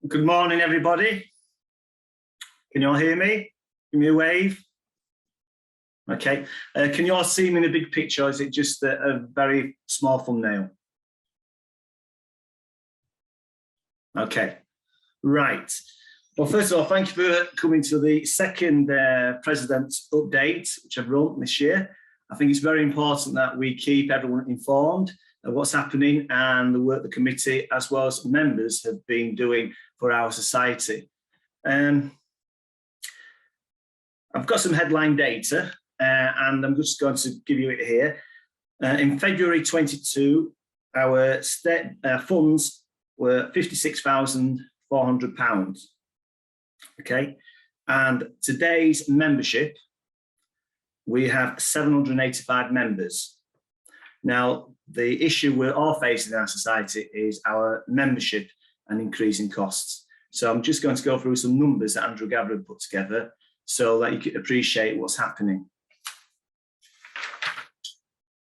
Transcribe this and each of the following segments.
Good morning, everybody. Can you all hear me? Give me a wave. Okay. Can you all see me in a big picture, or is it just a very small thumbnail? Okay. Right. Well, first of all, thank you for coming to the second President's update, which I've run this year. I think it's very important that we keep everyone informed of what's happening and the work the committee, as well as members, have been doing for our society. I've got some headline data, and I'm just going to give you it here. In February 22, our funds were £56,400. Okay, and today's membership, we have 785 members. Now, the issue we're all facing in our society is our membership and increasing costs. So I'm just going to go through some numbers that Andrew Gavra put together so that you can appreciate what's happening.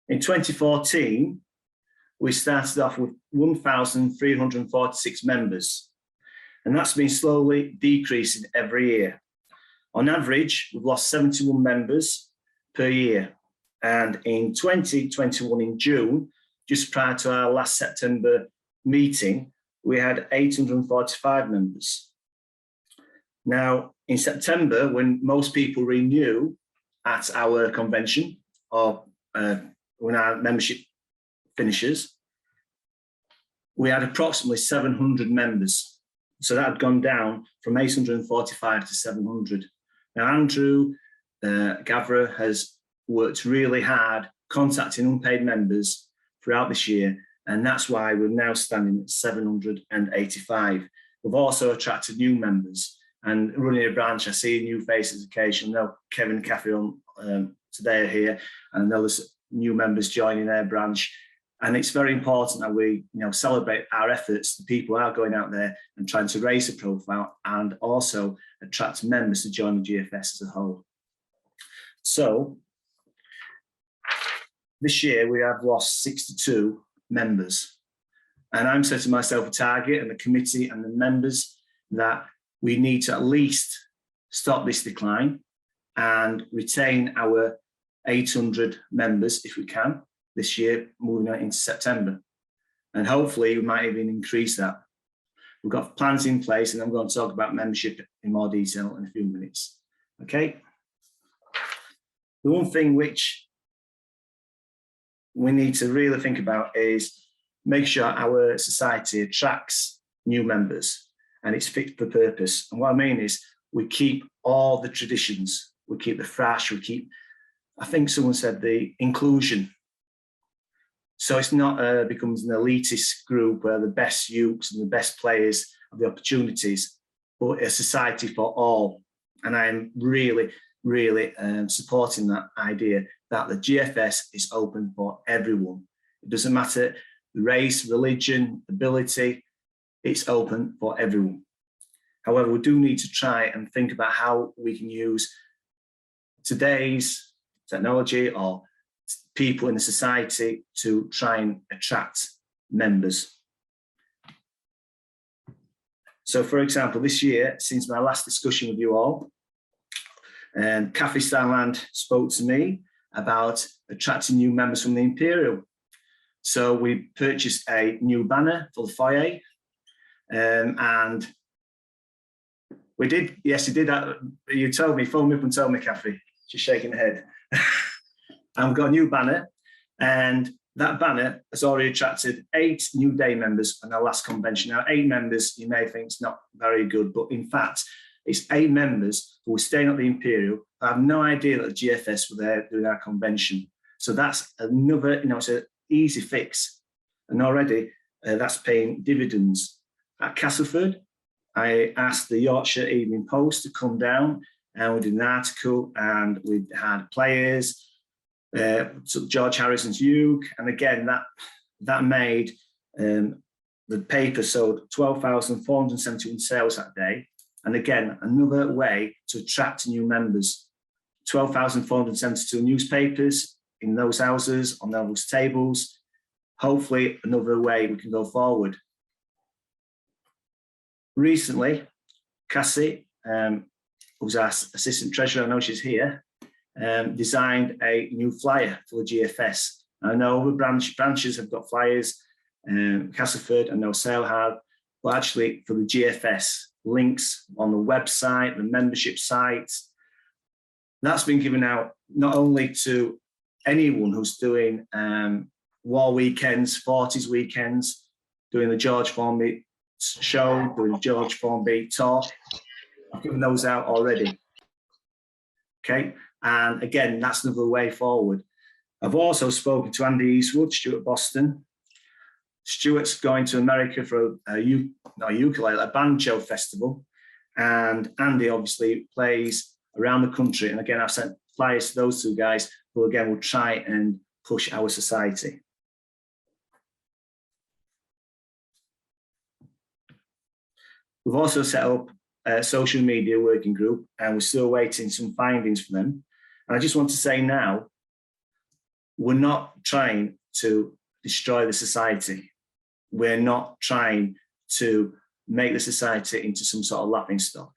In 2014, we started off with 1,346 members, and that's been slowly decreasing every year. On average, we've lost 71 members per year. And in 2021, in June, just prior to our last September meeting, we had 845 members. Now, in September, when most people renew at our convention, or when our membership finishes, we had approximately 700 members. So that had gone down from 845 to 700. Now, Andrew Gavra has worked really hard contacting unpaid members throughout this year, and that's why we're now standing at 785. We've also attracted new members, and running a branch, I see new faces occasionally. I know Kevin and Kathy on today are here, and I know there's new members joining their branch. And it's very important that we, celebrate our efforts. The people are going out there and trying to raise the profile and also attract members to join the GFS as a whole. So this year we have lost 62 members. And I'm setting myself a target, and the committee and the members, that we need to at least stop this decline and retain our 800 members if we can this year, moving on into September. And hopefully we might even increase that. We've got plans in place, and I'm going to talk about membership in more detail in a few minutes. Okay. The one thing which we need to really think about is make sure our society attracts new members and it's fit for purpose. And what I mean is we keep all the traditions, we keep the thrash, we keep, I think someone said, the inclusion. So it's not becomes an elitist group where the best youths and the best players have the opportunities, but a society for all. And I'm really supporting that idea that the GFS is open for everyone. It doesn't matter the race, religion, ability, it's open for everyone. However, we do need to try and think about how we can use today's technology or people in the society to try and attract members. So, for example, this year, since my last discussion with you all, Kathy Stanland spoke to me about attracting new members from the Imperial. So we purchased a new banner for the foyer, and we did, yes, you did that. You told me, phoned me up and told me, Kathy, she's shaking her head. And we've got a new banner, and that banner has already attracted 8 new day members in our last convention. Now, 8 members, you may think it's not very good, but in fact, it's 8 members who were staying at the Imperial. I have no idea that the GFS were there doing our convention. So that's another, it's an easy fix. And already that's paying dividends. At Castleford, I asked the Yorkshire Evening Post to come down, and we did an article, and we had players, so George Harrison's Uke, and again, that made the paper sold 12,471 sales that day. And again, another way to attract new members. 12,472 newspapers in those houses, on those tables. Hopefully, another way we can go forward. Recently, Cassie, who's our assistant treasurer, I know she's here, designed a new flyer for the GFS. I know other branches have got flyers, Castleford, I know Sale have, but actually for the GFS, links on the website, the membership site, that's been given out not only to anyone who's doing war weekends, 40s weekends, doing the George Formby show, doing the George Formby talk. I've given those out already. Okay, and again, that's another way forward. I've also spoken to Andy Eastwood, Stuart Boston. Stuart's going to America for a banjo festival, and Andy obviously plays around the country. And again, I've sent flyers to those two guys who again will try and push our society. We've also set up a social media working group, and we're still waiting some findings from them. And I just want to say now, we're not trying to destroy the society. We're not trying to make the society into some sort of laughing stock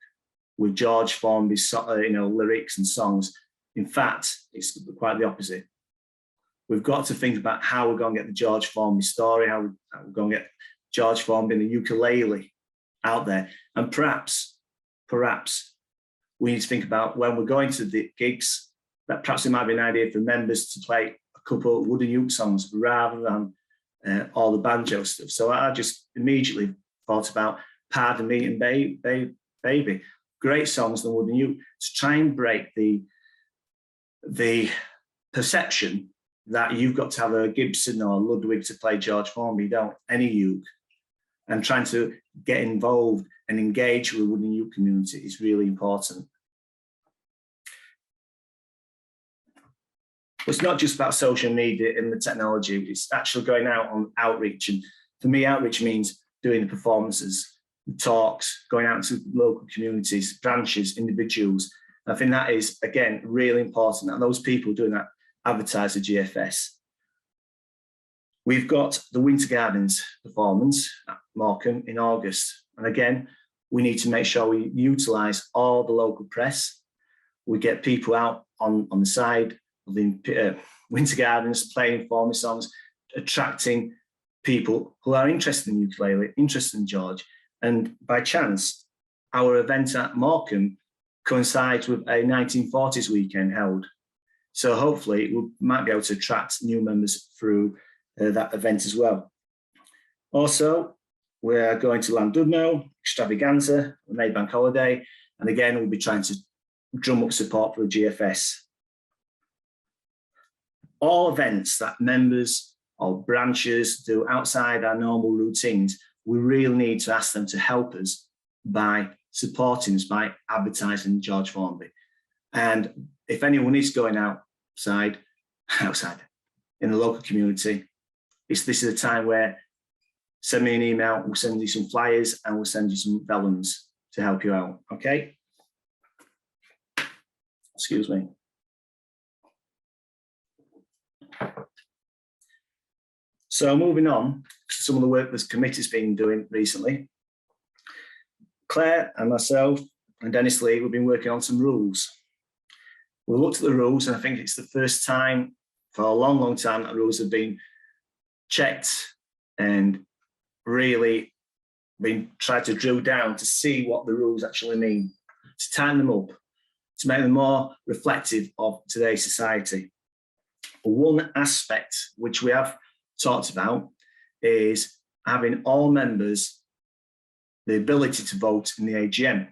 with George Formby's lyrics and songs. In fact, it's quite the opposite. We've got to think about how we're going to get the George Formby story, how we're going to get George Formby and the ukulele out there. And perhaps we need to think about when we're going to the gigs, that perhaps it might be an idea for members to play a couple of wooden uke songs rather than all the banjo stuff. So I just immediately thought about Pardon Me and Baby. Great songs, the wooden uke, to try and break the perception that you've got to have a Gibson or a Ludwig to play George Formby. You don't, any uke. And trying to get involved and engage with the wooden uke community is really important. But it's not just about social media and the technology, it's actually going out on outreach. And for me, outreach means doing the performances, the talks, going out to local communities, branches, individuals. And I think that is, again, really important. And those people doing that advertise the GFS. We've got the Winter Gardens performance at Morecambe in August. And again, we need to make sure we utilise all the local press. We get people out on the side of the Winter Gardens playing Formby songs, attracting people who are interested in ukulele, interested in George. And by chance, our event at Morecambe coincides with a 1940s weekend held. So hopefully we might be able to attract new members through that event as well. Also, we're going to Llandudno, Extravaganza, the May Bank holiday, and again, we'll be trying to drum up support for the GFS. All events that members or branches do outside our normal routines, we really need to ask them to help us by supporting us, by advertising George Formby. And if anyone is going outside in the local community, this is a time where send me an email, we'll send you some flyers and we'll send you some vellums to help you out, okay? Excuse me. So moving on to some of the work this committee's been doing recently. Claire and myself and Dennis Lee, we've been working on some rules. We looked at the rules, and I think it's the first time for a long, long time that rules have been checked and really been tried to drill down to see what the rules actually mean, to tighten them up, to make them more reflective of today's society. One aspect which we have talked about is having all members the ability to vote in the AGM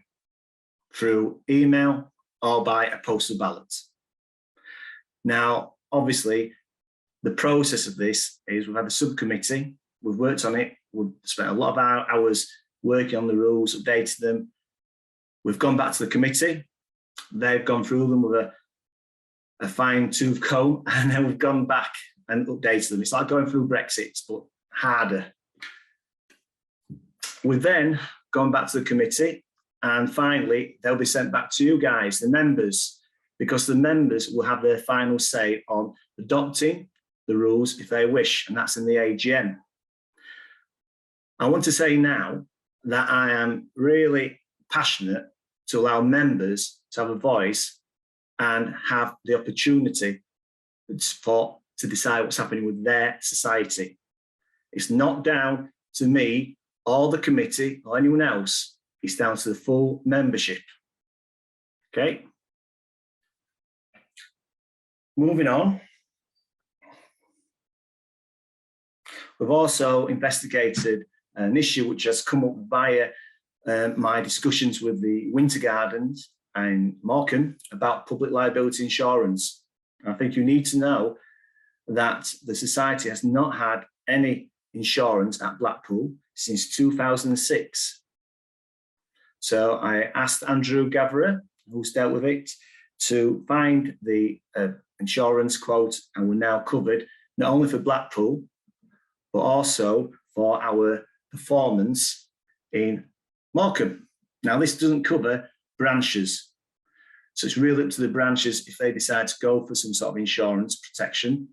through email or by a postal ballot. Now, obviously, the process of this is we've had a subcommittee, we've worked on it, we've spent a lot of our hours working on the rules, updated them. We've gone back to the committee, they've gone through them with a fine-tooth comb, and then we've gone back and updated them. It's like going through Brexit, but harder. We've then gone back to the committee, and finally, they'll be sent back to you guys, the members, because the members will have their final say on adopting the rules if they wish, and that's in the AGM. I want to say now that I am really passionate to allow members to have a voice and have the opportunity to decide what's happening with their society. It's not down to me or the committee or anyone else. It's down to the full membership. Okay. Moving on. We've also investigated an issue which has come up via my discussions with the Winter Gardens and Morecambe about public liability insurance. I think you need to know that the Society has not had any insurance at Blackpool since 2006. So I asked Andrew Gaverer, who's dealt with it, to find the insurance quote, and we're now covered not only for Blackpool, but also for our performance in Morecambe. Now, this doesn't cover branches. So it's really up to the branches if they decide to go for some sort of insurance protection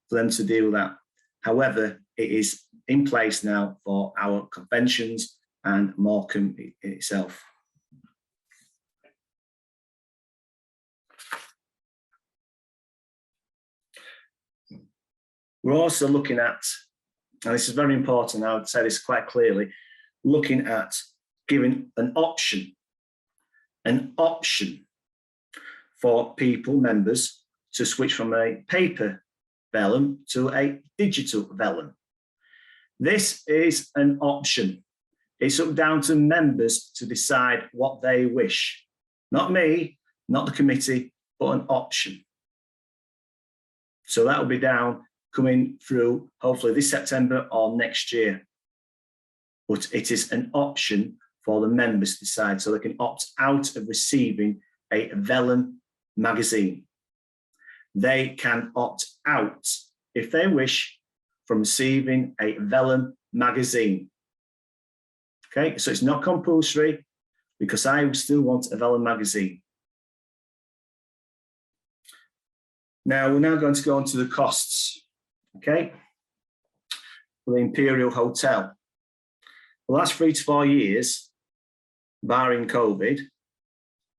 for them to deal with that. However, it is in place now for our conventions and Morecambe itself. We're also looking at, and this is very important, I would say this quite clearly, looking at giving an option for people, members, to switch from a paper vellum to a digital vellum. This is an option. It's up down to members to decide what they wish. Not me, not the committee, but an option. So that will be down coming through hopefully this September or next year. But it is an option for the members to decide, so they can opt out of receiving a vellum magazine. They can opt out, if they wish, from receiving a vellum magazine. Okay, so it's not compulsory, because I still want a vellum magazine. Now, we're now going to go on to the costs, okay, for the Imperial Hotel. The last 3 to 4 years, barring COVID,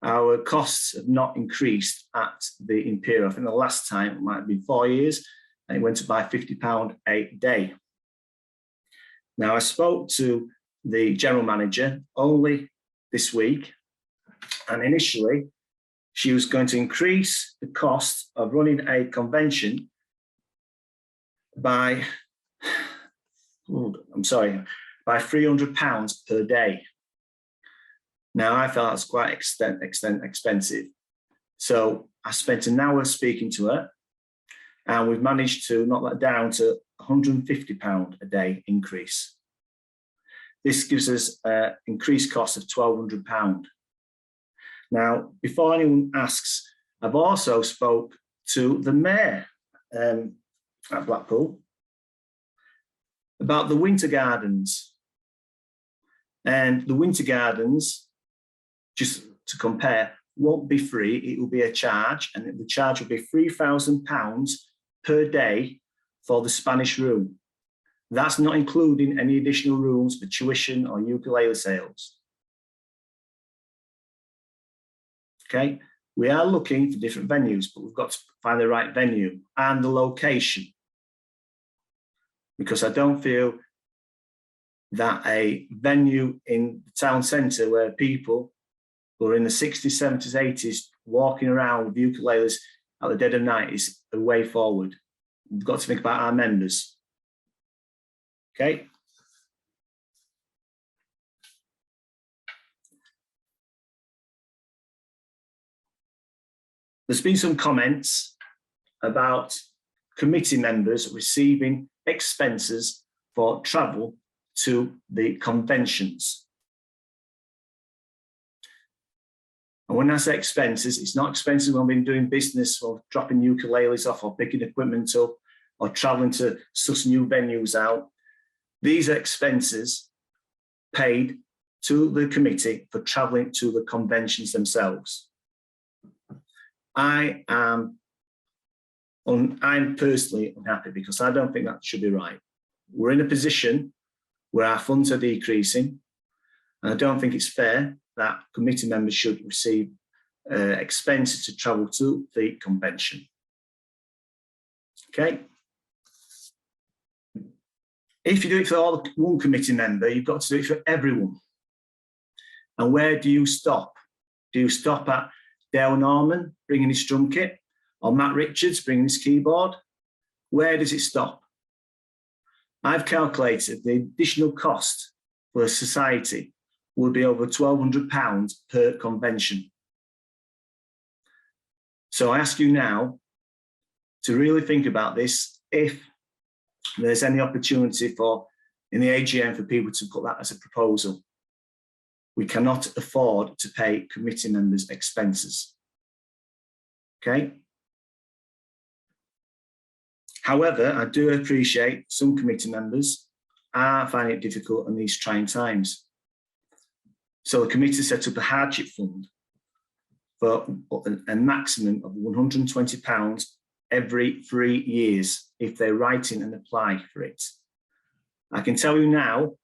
our costs have not increased at the Imperial. I think the last time it might have been 4 years, and it went up by £50 a day. Now, I spoke to the general manager only this week, and initially she was going to increase the cost of running a convention by, by £300 per day. Now, I felt that's quite expensive. So I spent an hour speaking to her, and we've managed to knock that down to £150 a day increase. This gives us an increased cost of £1,200. Now, before anyone asks, I've also spoke to the mayor at Blackpool about the Winter Gardens. And the Winter Gardens, just to compare, won't be free. It will be a charge, and the charge will be £3,000 per day for the Spanish room. That's not including any additional rooms for tuition or ukulele sales. Okay, we are looking for different venues, but we've got to find the right venue and the location, because I don't feel that a venue in the town centre where people who are in the 60s, 70s, 80s walking around with ukuleles at the dead of night is a way forward. We've got to think about our members. Okay. There's been some comments about committee members receiving expenses for travel to the conventions. And when I say expenses, it's not expenses when we've been doing business or dropping ukuleles off or picking equipment up or traveling to suss new venues out. These are expenses paid to the committee for traveling to the conventions themselves. I'm personally unhappy, because I don't think that should be right. We're in a position where our funds are decreasing. And I don't think it's fair that committee members should receive expenses to travel to the convention. Okay. If you do it for one committee member, you've got to do it for everyone. And where do you stop? Do you stop at Dale Norman bringing his drum kit, or Matt Richards bringing his keyboard? Where does it stop? I've calculated the additional cost for a society would be over £1,200 per convention. So I ask you now to really think about this, if there's any opportunity for, in the AGM, for people to put that as a proposal. We cannot afford to pay committee members' expenses. Okay. However, I do appreciate some committee members are finding it difficult in these trying times. So the committee set up a hardship fund for a maximum of £120 every 3 years if they write in and apply for it. I can tell you now,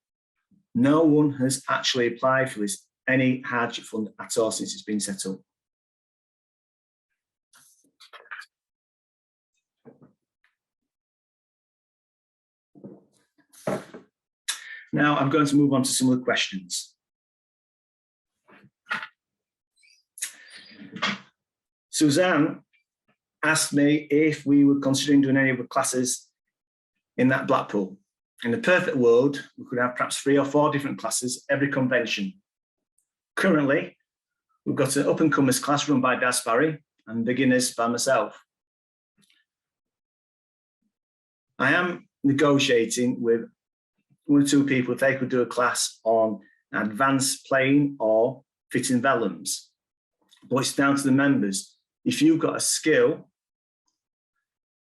no one has actually applied for this, any hardship fund at all, since it's been set up. Now I'm going to move on to some of the questions. Suzanne asked me if we were considering doing any of the classes in that Blackpool. In the perfect world, we could have perhaps 3 or 4 different classes every convention. Currently, we've got an up-and-comers class run by Daz Barry and beginners by myself. I am negotiating with 1 or 2 people if they could do a class on advanced playing or fitting vellums. But it's down to the members. If you've got a skill,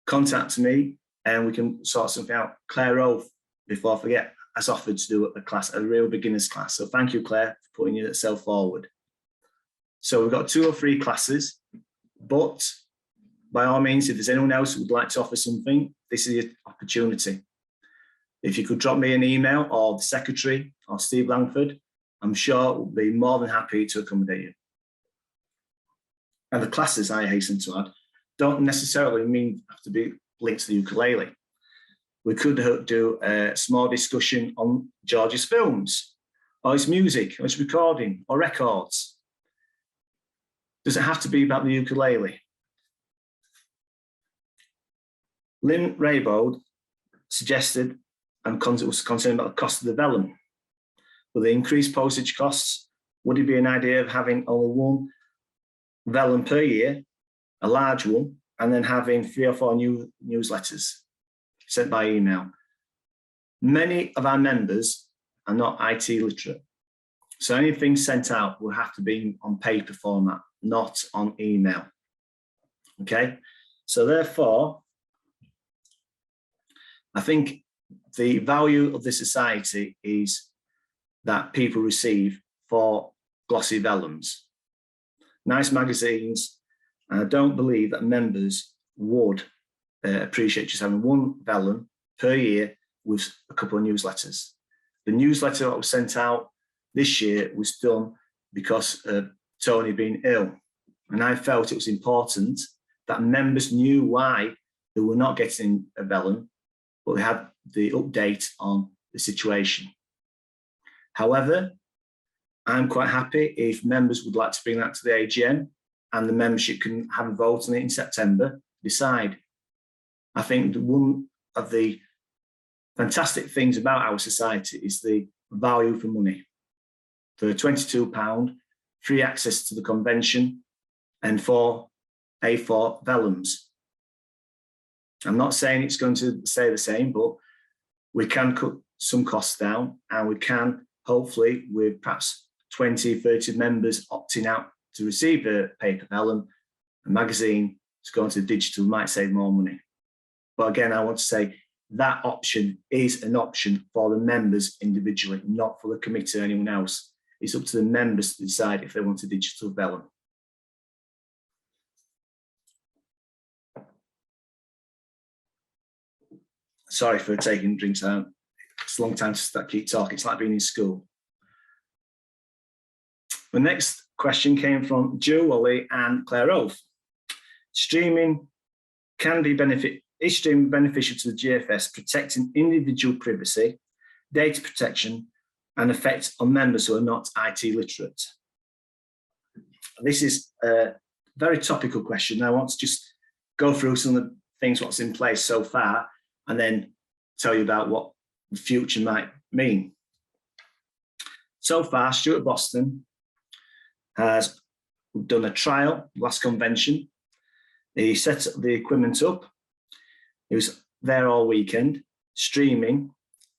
contact me and we can sort something out. Claire Oath, before I forget, has offered to do a class, a real beginners class. So thank you, Claire, for putting yourself forward. So we've got 2 or 3 classes, but by all means, if there's anyone else who would like to offer something, this is your opportunity. If you could drop me an email, or the secretary, or Steve Langford, I'm sure we'll be more than happy to accommodate you. And the classes, I hasten to add, don't necessarily have to be linked to the ukulele. We could do a small discussion on George's films, or his music, or his recording, or records. Does it have to be about the ukulele? Lynn Raybould suggested and was concerned about the cost of the vellum. With the increased postage costs, would it be an idea of having only 1 vellum per year, a large one, and then having 3 or 4 new newsletters sent by email? Many of our members are not IT literate, so anything sent out will have to be on paper format, not on email. Okay, so therefore, I think the value of the society is that people receive 4 glossy vellums, nice magazines, and I don't believe that members would appreciate just having 1 vellum per year with a couple of newsletters. The newsletter that was sent out this year was done because of Tony being ill, and I felt it was important that members knew why they were not getting a vellum, but they had the update on the situation. However, I'm quite happy if members would like to bring that to the AGM and the membership can have a vote on it in September, decide. I think one of the fantastic things about our society is the value for money. For £22, free access to the convention and 4 A4 vellums. I'm not saying it's going to stay the same, but we can cut some costs down, and we can, hopefully, with perhaps 20, 30 members opting out to receive a paper vellum, a magazine, to go into digital, might save more money. But again, I want to say that option is an option for the members individually, not for the committee or anyone else. It's up to the members to decide if they want a digital vellum. Sorry for taking drinks out. It's a long time to keep talking. It's like being in school. The next question came from Joe Wally and Claire Oath. Streaming is streaming beneficial to the GFS, protecting individual privacy, data protection, and effect on members who are not IT literate? This is a very topical question. I want to just go through some of the things, what's in place so far, and then tell you about what the future might mean. So far, Stuart Boston has done a trial last convention. He set the equipment up. He was there all weekend, streaming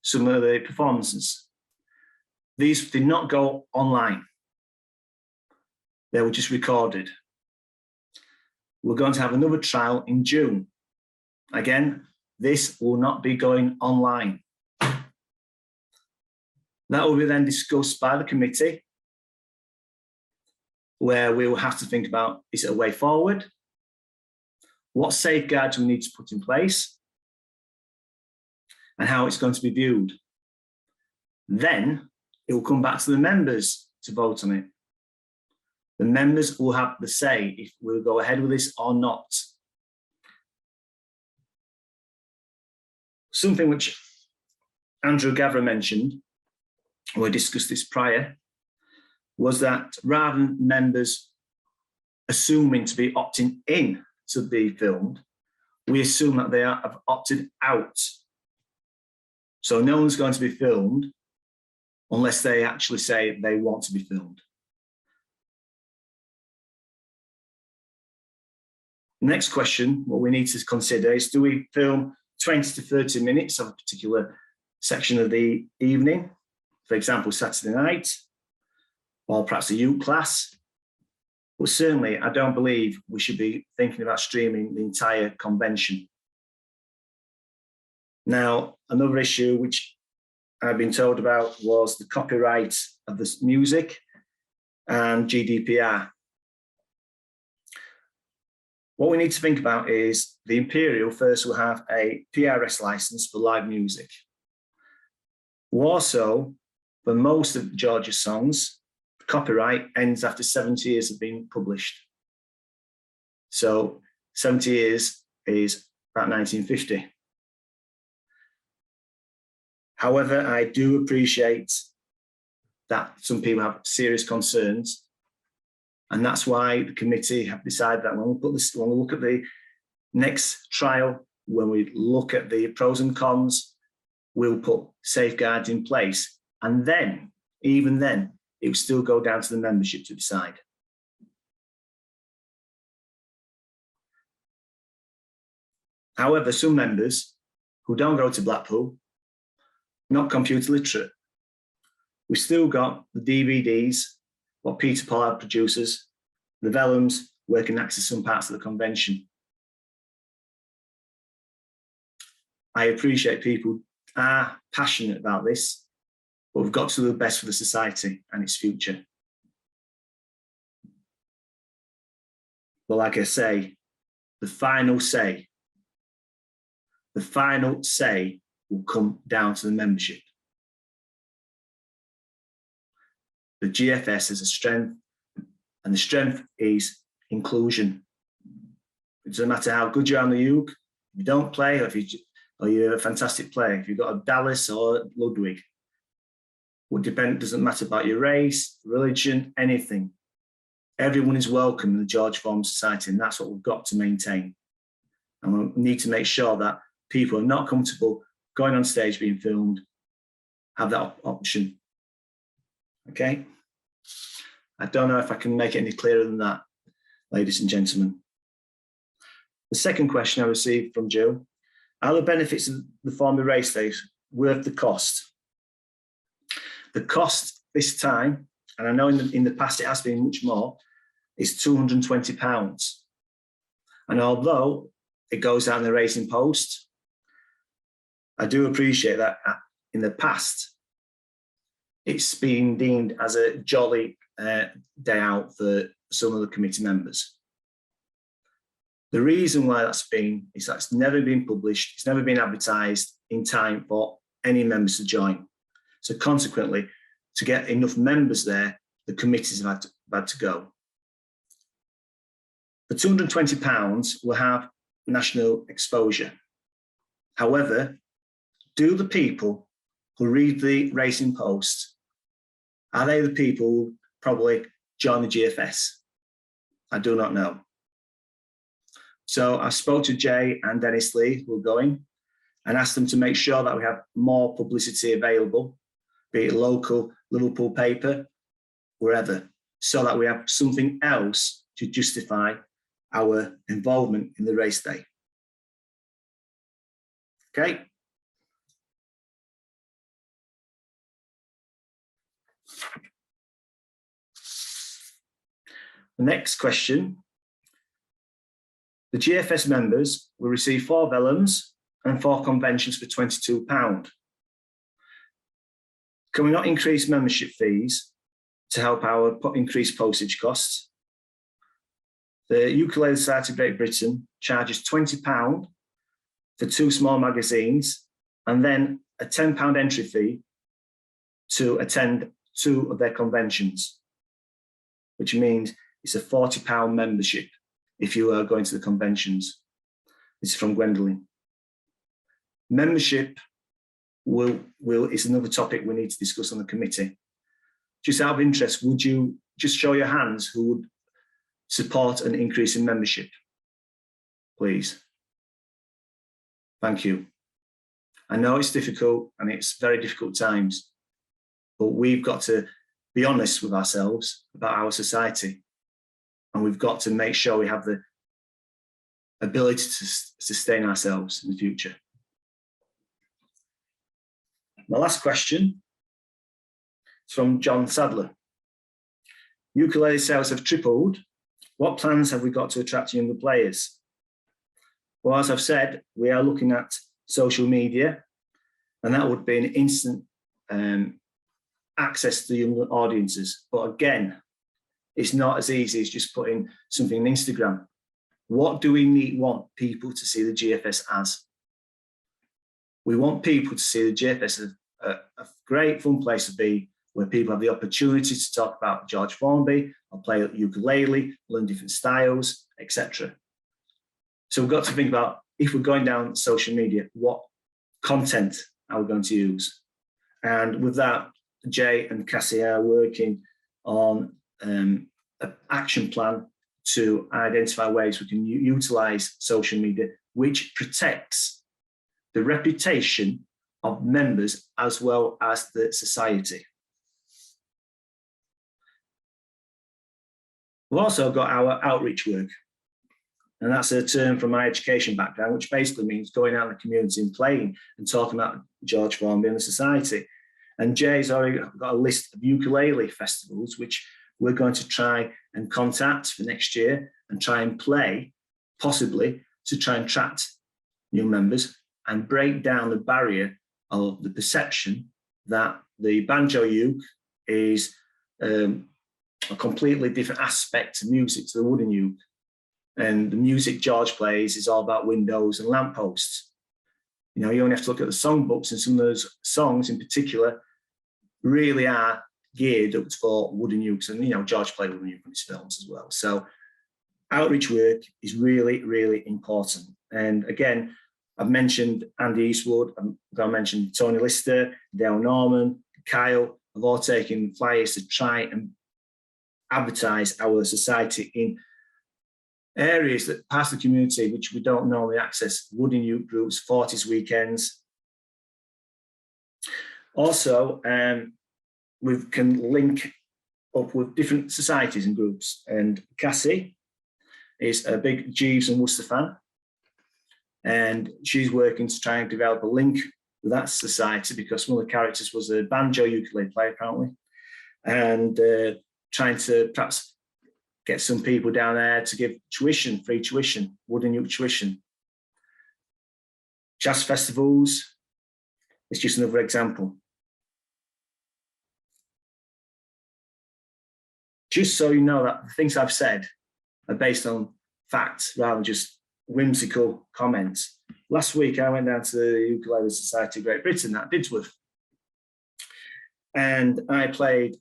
some of the performances. These did not go online. They were just recorded. We're going to have another trial in June. Again, this will not be going online. That will be then discussed by the committee, where we will have to think about, is it a way forward? What safeguards we need to put in place? And how it's going to be viewed. Then it will come back to the members to vote on it. The members will have the say if we'll go ahead with this or not. Something which Andrew Gavra mentioned, we discussed this prior, was that rather than members assuming to be opting in to be filmed, we assume that they have opted out. So no one's going to be filmed unless they actually say they want to be filmed. Next question, what we need to consider is, do we film 20 to 30 minutes of a particular section of the evening? For example, Saturday night, or perhaps a youth class. But certainly, I don't believe we should be thinking about streaming the entire convention. Now, another issue which I've been told about was the copyright of this music and GDPR. What we need to think about is the Imperial first will have a PRS license for live music. Warsaw, for most of Georgia's songs, copyright ends after 70 years of being published. So 70 years is about 1950. However, I do appreciate that some people have serious concerns, and that's why the committee have decided that when we look at the next trial, when we look at the pros and cons, we'll put safeguards in place. And then, even then, it will still go down to the membership to decide. However, some members who don't go to Blackpool, not computer literate, we've still got the DVDs, what Peter Pollard produces, the vellums, where can access some parts of the convention. I appreciate people are passionate about this, but we've got to do the best for the society and its future. But like I say, the final say will come down to the membership. The GFS has a strength, and the strength is inclusion. It doesn't matter how good you are on the uke, if you don't play, or you're a fantastic player, if you've got a Dallas or Ludwig, it doesn't matter about your race, religion, anything. Everyone is welcome in the George Formby Society, and that's what we've got to maintain. And we need to make sure that people are not comfortable going on stage being filmed, have that option. Okay? I don't know if I can make it any clearer than that, ladies and gentlemen. The second question I received from Joe: are the benefits of the Formby race days worth the cost? The cost this time, and I know in the past it has been much more, is £220. And although it goes down the Racing Post, I do appreciate that in the past, it's been deemed as a jolly day out for some of the committee members. The reason why that's been is that it's never been published, it's never been advertised in time for any members to join. So consequently, to get enough members there, the committees have had to go. The £220 will have national exposure. However, do the people who read the Racing Post, are they the people who probably join the GFS? I do not know. So I spoke to Jay and Dennis Lee, who are going, and asked them to make sure that we have more publicity available, be it local, Liverpool paper, wherever, so that we have something else to justify our involvement in the race day. Okay. The next question. The GFS members will receive 4 vellums and 4 conventions for £22. Can we not increase membership fees to help our increased postage costs? The Ukulele Society of Great Britain charges £20 for 2 small magazines and then a £10 entry fee to attend 2 of their conventions, which means it's a £40 membership if you are going to the conventions. This is from Gwendolyn. Membership is another topic we need to discuss on the committee. Just out of interest, would you just show your hands who would support an increase in membership, please? Thank you. I know it's difficult and it's very difficult times, but we've got to be honest with ourselves about our society, and we've got to make sure we have the ability to sustain ourselves in the future. My last question is from John Sadler. Ukulele sales have tripled. What plans have we got to attract younger players? Well, as I've said, we are looking at social media, and that would be an instant access to younger audiences. But again, it's not as easy as just putting something on Instagram. What do we want people to see the GFS as? We want people to see the GFS as a great fun place to be, where people have the opportunity to talk about George Formby, or play ukulele, learn different styles, etc. So we've got to think about, if we're going down social media, what content are we going to use? And with that, Jay and Cassie are working on an action plan to identify ways we can utilize social media, which protects the reputation of members as well as the society. We've also got our outreach work, and that's a term from my education background, which basically means going out in the community and playing and talking about George Formby and the society. And Jay's already got a list of ukulele festivals, which we're going to try and contact for next year and try and play, possibly, to try and attract new members and break down the barrier of the perception that the banjo uke is a completely different aspect to music to the wooden uke. And the music George plays is all about windows and lampposts. You know, you only have to look at the songbooks, and some of those songs in particular really are geared up for wooden ukes. And, you know, George played wooden uke in his films as well. So outreach work is really, really important. And again, I've mentioned Andy Eastwood, I've mentioned Tony Lister, Dale Norman, Kyle, have all taken flyers to try and advertise our society in areas that pass the community which we don't normally access: wooden uke groups, 40s weekends. Also, we can link up with different societies and groups, and Cassie is a big Jeeves and Worcester fan, and she's working to try and develop a link with that society, because one of the characters was a banjo ukulele player apparently, and trying to perhaps get some people down there to give tuition, free tuition, wooden uke tuition. Jazz festivals is just another example. Just so you know that the things I've said are based on facts rather than just whimsical comments. Last week, I went down to the Ukulele Society of Great Britain at Didsworth, and I played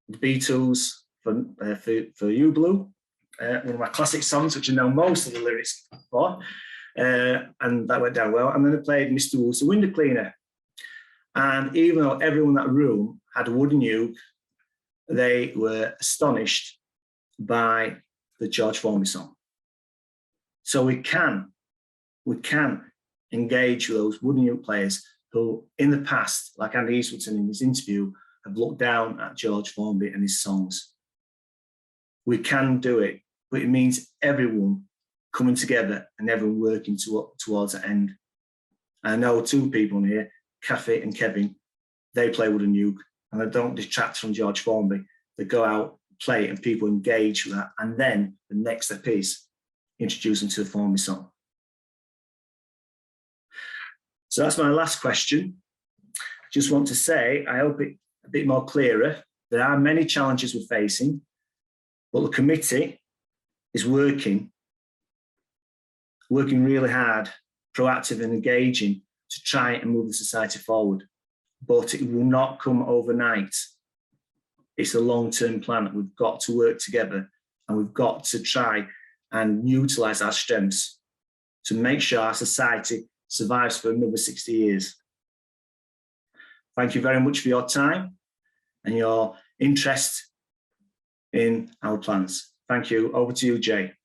the Beatles for You Blue, one of my classic songs, which I know most of the lyrics for, and that went down well. And then I played Mr. Wood's The Window Cleaner. And even though everyone in that room had a wooden uke, they were astonished by the George Formby song. So we can engage with those wooden uke players who in the past, like Andy Eastwoodson in his interview, have looked down at George Formby and his songs. We can do it, but it means everyone coming together and everyone working towards the end. I know two people in here, Kathy and Kevin, they play wooden uke, and they don't detract from George Formby. They go out, play, and people engage with that. And then the next step is introduce them to the Formby song. So that's my last question. I just want to say, I hope it a bit more clearer. There are many challenges we're facing, but the committee is working really hard, proactive and engaging to try and move the society forward. But it will not come overnight. It's a long-term plan. We've got to work together, and we've got to try and utilise our strengths to make sure our society survives for another 60 years. Thank you very much for your time and your interest in our plans. Thank you. Over to you, Jay.